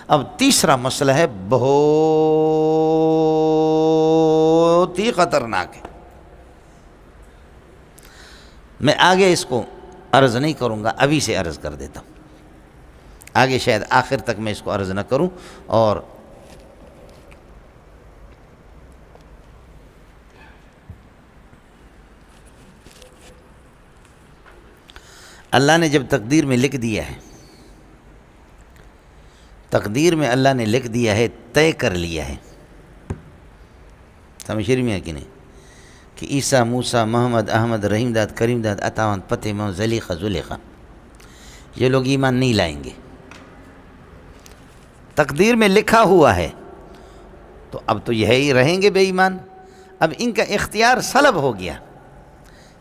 اب تیسرا مسئلہ ہے بہت ہی خطرناک ہے، میں آگے اس کو عرض نہیں کروں گا، ابھی سے عرض کر دیتا ہوں، آگے شاید آخر تک میں اس کو عرض نہ کروں۔ اور اللہ نے جب تقدیر میں لکھ دیا ہے، تقدیر میں اللہ نے لکھ دیا ہے، طے کر لیا ہے، سمجھ رہی میں ہے کہ نہیں، کہ عیسیٰ، موسیٰ، محمد، احمد، رحیم داد، کریم داد، عطاوند، فتح، محمد، زلیخہ، زلیخہ، یہ لوگ ایمان نہیں لائیں گے، تقدیر میں لکھا ہوا ہے، تو اب تو یہی رہیں گے بے ایمان۔ اب ان کا اختیار سلب ہو گیا،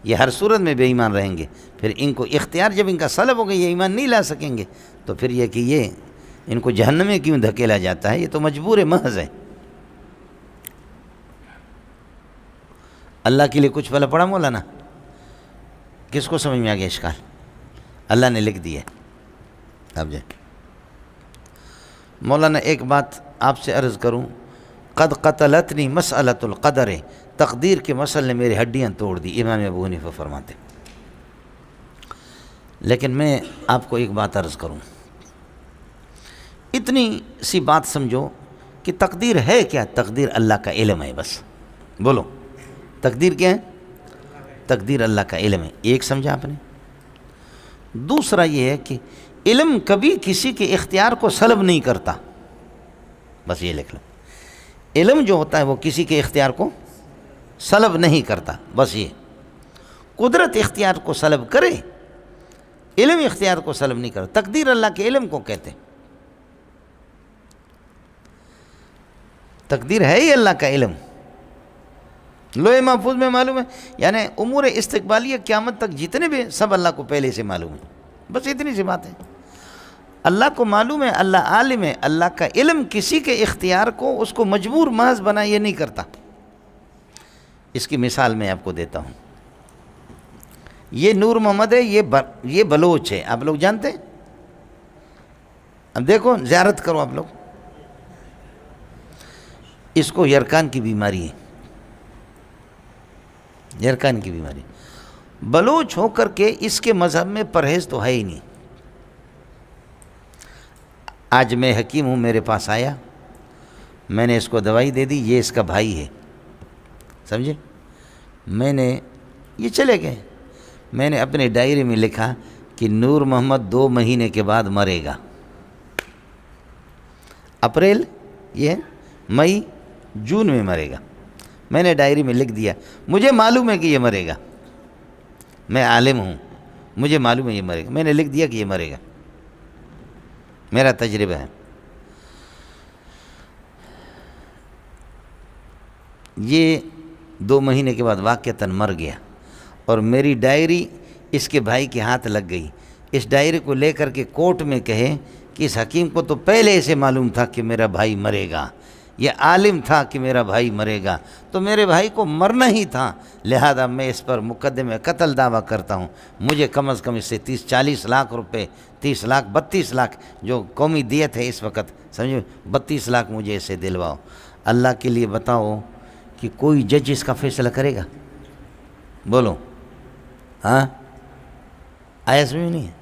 یہ ہر صورت میں بے ایمان رہیں گے، پھر ان کو اختیار جب ان کا سلب ہو گیا، یہ ایمان نہیں لا سکیں گے، تو پھر یہ کہ یہ ان کو جہنم میں کیوں دھکیلا جاتا ہے، یہ تو مجبور محض ہے۔ اللہ کے لیے کچھ بھلا پڑا مولانا؟ کس کو سمجھ میں آ گیا اشکال؟ اللہ نے لکھ دیا ہے، اب جائے مولانا ایک بات آپ سے عرض کروں، قد قتلتنی مسئلۃ القدر، تقدیر کے مسئلے نے میری ہڈیاں توڑ دی، امام ابو حنیفہ فرماتے۔ لیکن میں آپ کو ایک بات عرض کروں، اتنی سی بات سمجھو کہ تقدیر ہے کیا؟ تقدیر اللہ کا علم ہے، بس بولو تقدیر کیا ہے؟ تقدیر اللہ کا علم ہے، ایک سمجھا آپ نے۔ دوسرا یہ ہے کہ علم کبھی کسی کے اختیار کو سلب نہیں کرتا، بس یہ لکھ لو، علم جو ہوتا ہے وہ کسی کے اختیار کو سلب نہیں کرتا، بس یہ، قدرت اختیار کو سلب کرے، علم اختیار کو سلب نہیں کرتا۔ تقدیر اللہ کے علم کو کہتے ہیں، تقدیر ہے ہی اللہ کا علم، لوح محفوظ میں معلوم ہے، یعنی امور استقبالیہ قیامت تک جتنے بھی سب اللہ کو پہلے سے معلوم ہے، بس اتنی سی بات ہے۔ اللہ کو معلوم ہے، اللہ عالم ہے، اللہ کا علم کسی کے اختیار کو اس کو مجبور محض بنا یہ نہیں کرتا۔ اس کی مثال میں آپ کو دیتا ہوں، یہ نور محمد ہے، یہ بلوچ ہے، آپ لوگ جانتے ہیں؟ اب دیکھو زیارت کرو آپ لوگ، اس کو یرکان کی بیماری ہے، یرکان کی بیماری، بلوچ ہو کر کے اس کے مذہب میں پرہیز تو ہے ہی نہیں۔ آج میں حکیم ہوں، میرے پاس آیا، میں نے اس کو دوائی دے دی، یہ اس کا بھائی ہے، سمجھے، میں نے یہ چلے گئے، میں نے اپنے ڈائری میں لکھا کہ نور محمد 2 مہینے کے بعد مرے گا، اپریل، یہ مئی، جون میں مرے گا، میں نے ڈائری میں لکھ دیا، مجھے معلوم ہے کہ یہ مرے گا، میں عالم ہوں، مجھے معلوم ہے یہ مرے گا، میں نے لکھ دیا کہ یہ مرے گا، میرا تجربہ ہے۔ یہ 2 مہینے کے بعد واقعتاً مر گیا، اور میری ڈائری اس کے بھائی کے ہاتھ لگ گئی، اس ڈائری کو لے کر کے کورٹ میں کہے کہ اس حکیم کو تو پہلے سے معلوم تھا کہ میرا بھائی مرے گا، یہ عالم تھا کہ میرا بھائی مرے گا، تو میرے بھائی کو مرنا ہی تھا، لہذا میں اس پر مقدمے قتل دعویٰ کرتا ہوں، مجھے کم از کم اس سے 30-40 لاکھ روپے، 30 لاکھ 32 لاکھ جو قومی دیت ہے اس وقت، سمجھو 32 لاکھ مجھے اس سے دلواؤ۔ اللہ کے لیے بتاؤ کہ کوئی جج اس کا فیصلہ کرے گا؟ بولو، ہاں آیا سمجھ نہیں ہے؟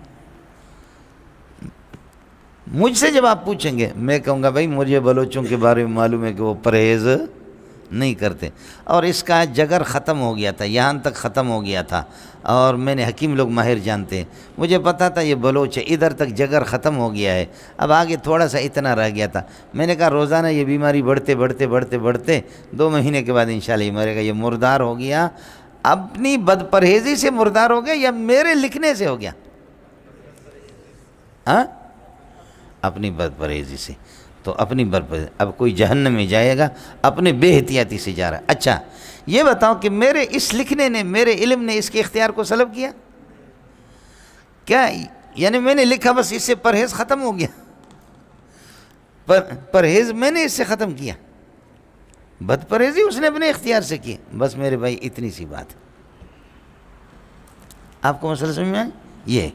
مجھ سے جب آپ پوچھیں گے میں کہوں گا بھائی مجھے بلوچوں کے بارے میں معلوم ہے کہ وہ پرہیز نہیں کرتے، اور اس کا جگر ختم ہو گیا تھا، یہاں تک ختم ہو گیا تھا، اور میں نے حکیم لوگ ماہر جانتے ہیں، مجھے پتا تھا یہ بلوچ ہے، ادھر تک جگر ختم ہو گیا ہے، اب آگے تھوڑا سا اتنا رہ گیا تھا، میں نے کہا روزانہ یہ بیماری بڑھتے بڑھتے بڑھتے بڑھتے 2 مہینے کے بعد انشاءاللہ یہ مرے گا، یہ مردار ہو گیا، اپنی بد پرہیزی سے مردار ہو گیا یا میرے لکھنے سے ہو گیا؟ ہاں اپنی بد پرہیزی سے، تو اپنی بد پرہیزی، اب کوئی جہنم میں جائے گا اپنے بے احتیاطی سے جا رہا ہے۔ اچھا یہ بتاؤ کہ میرے اس لکھنے نے، میرے علم نے اس کے اختیار کو سلب کیا کیا؟ یعنی میں نے لکھا بس اس سے پرہیز ختم ہو گیا، پرہیز میں نے اس سے ختم کیا، بد پرہیزی اس نے اپنے اختیار سے کی، بس میرے بھائی اتنی سی بات۔ آپ کو مسئلہ سمجھ میں آئے؟ یہ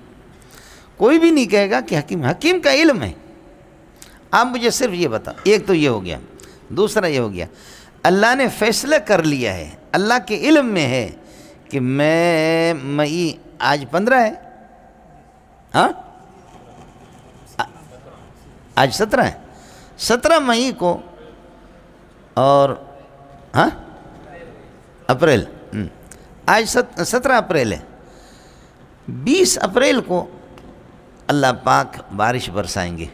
کوئی بھی نہیں کہے گا کہ حکیم کا علم ہے، آپ مجھے صرف یہ بتاؤ، ایک تو یہ ہو گیا، دوسرا یہ ہو گیا اللہ نے فیصلہ کر لیا ہے، اللہ کے علم میں ہے کہ مئی آج 15 ہے، ہاں آج 17 ہے، 17 مئی کو اور ہاں اپریل، آج 17 اپریل ہے، 20 اپریل کو اللہ پاک بارش برسائیں گے،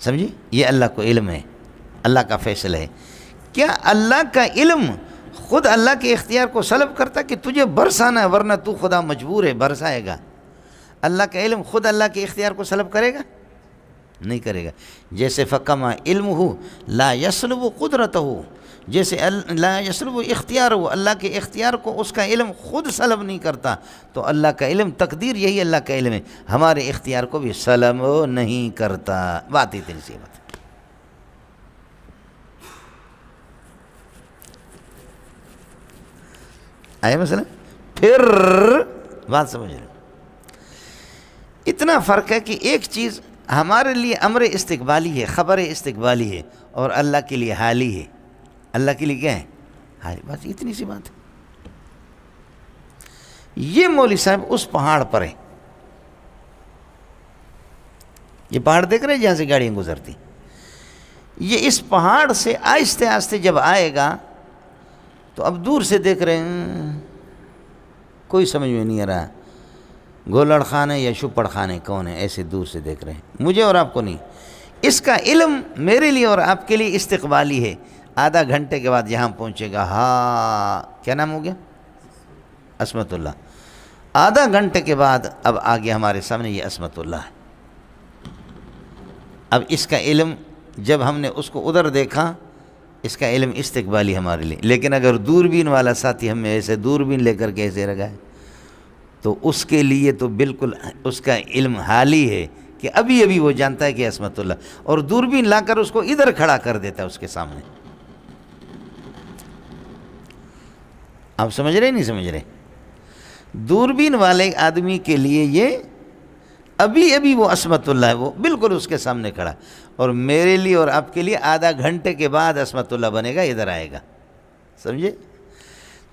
سمجھے؟ یہ اللہ کو علم ہے، اللہ کا فیصلہ ہے۔ کیا اللہ کا علم خود اللہ کے اختیار کو سلب کرتا کہ تجھے برسانا ہے ورنہ تو خدا مجبور ہے برسائے گا؟ اللہ کا علم خود اللہ کے اختیار کو سلب کرے گا؟ نہیں کرے گا۔ جیسے فکما علمہ لا یسلب قدرتہ، جیسے لا یسلب اختیارہ، اللہ کے اختیار کو اس کا علم خود سلب نہیں کرتا، تو اللہ کا علم، تقدیر یہی اللہ کا علم ہے، ہمارے اختیار کو بھی سلب نہیں کرتا۔ بات اتنی سی بات آئے مثلا، پھر بات سمجھ رہے، اتنا فرق ہے کہ ایک چیز ہمارے لیے امر استقبالی ہے، خبر استقبالی ہے، اور اللہ کے لیے حالی ہے۔ اللہ کے لیے کیا ہے؟ حالی۔ بس اتنی سی بات ہے۔ یہ مولوی صاحب اس پہاڑ پر ہے، یہ پہاڑ دیکھ رہے ہیں جہاں سے گاڑیاں گزرتی، یہ اس پہاڑ سے آہستہ آہستہ جب آئے گا تو اب دور سے دیکھ رہے ہیں، کوئی سمجھ میں نہیں آ رہا گولڑ خان ہے یا شپڑ خان ہے، کون ہے، ایسے دور سے دیکھ رہے ہیں، مجھے اور آپ کو نہیں۔ اس کا علم میرے لیے اور آپ کے لیے استقبالی ہے، آدھا گھنٹے کے بعد یہاں پہنچے گا۔ ہاں کیا نام ہو گیا؟ عصمت اللہ۔ آدھا گھنٹے کے بعد اب آ گیا ہمارے سامنے، یہ عصمت اللہ ہے۔ اب اس کا علم جب ہم نے اس کو ادھر دیکھا، اس کا علم استقبالی ہمارے لیے، لیکن اگر دوربین والا ساتھی ہمیں ایسے دوربین لے کر کے ایسے رکھا ہے تو اس کے لیے تو بالکل اس کا علم حالی ہے کہ ابھی ابھی وہ جانتا ہے کہ عصمت اللہ، اور دوربین لا کر اس کو ادھر کھڑا کر دیتا ہے اس کے سامنے۔ آپ سمجھ رہے نہیں سمجھ رہے؟ دوربین والے آدمی کے لیے یہ ابھی ابھی وہ عصمت اللہ ہے، وہ بالکل اس کے سامنے کھڑا، اور میرے لیے اور آپ کے لیے آدھا گھنٹے کے بعد عصمت اللہ بنے گا، ادھر آئے گا، سمجھے؟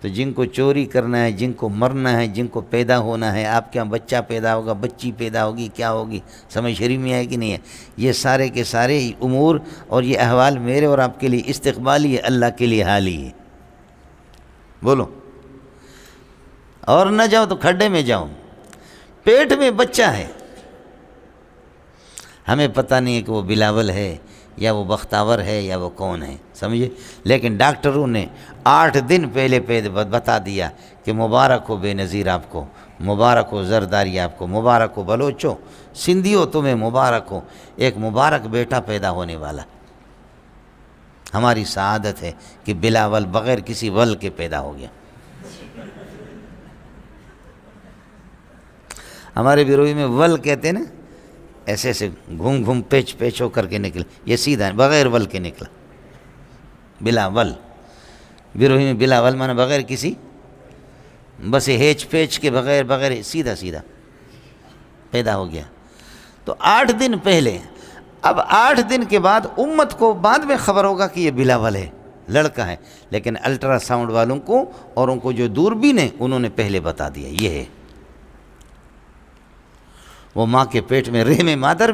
تو جن کو چوری کرنا ہے، جن کو مرنا ہے، جن کو پیدا ہونا ہے، آپ کے یہاں بچہ پیدا ہوگا، بچی پیدا ہوگی، کیا ہوگی، سمجھ شریف میں ہے کہ نہیں ہے؟ یہ سارے کے سارے امور اور یہ احوال میرے اور آپ کے لیے استقبالی ہے، اللہ کے لیے حالی ہے۔ بولو، اور نہ جاؤ تو کھڈے میں جاؤ، پیٹ میں بچہ ہے، ہمیں پتہ نہیں ہے کہ وہ بلاول ہے یا وہ بختاور ہے یا وہ کون ہے، سمجھے؟ لیکن ڈاکٹروں نے 8 دن پہلے بتا دیا کہ مبارک ہو بے نظیر آپ کو، مبارک ہو زرداری آپ کو، مبارک ہو بلوچو، سندھیو تمہیں مبارک ہو، ایک مبارک بیٹا پیدا ہونے والا۔ ہماری سعادت ہے کہ بلاول بغیر کسی ول کے پیدا ہو گیا۔ ہمارے بیروئی میں ول کہتے ہیں نا، ایسے ایسے گھوم گھوم پیچ پیچ ہو کر کے نکلے، یہ سیدھا بغیر ول کے نکلا، بلاول۔ بیروئی میں بلاول مانا بغیر کسی، بس ہیچ پیچ کے بغیر سیدھا سیدھا پیدا ہو گیا۔ تو 8 دن پہلے، اب 8 دن کے بعد امت کو بعد میں خبر ہوگا کہ یہ بلاول ہے، لڑکا ہے، لیکن الٹرا ساؤنڈ والوں کو اور ان کو جو دوربین ہے انہوں نے پہلے بتا دیا یہ ہے۔ وہ ماں کے پیٹ میں رحم مادر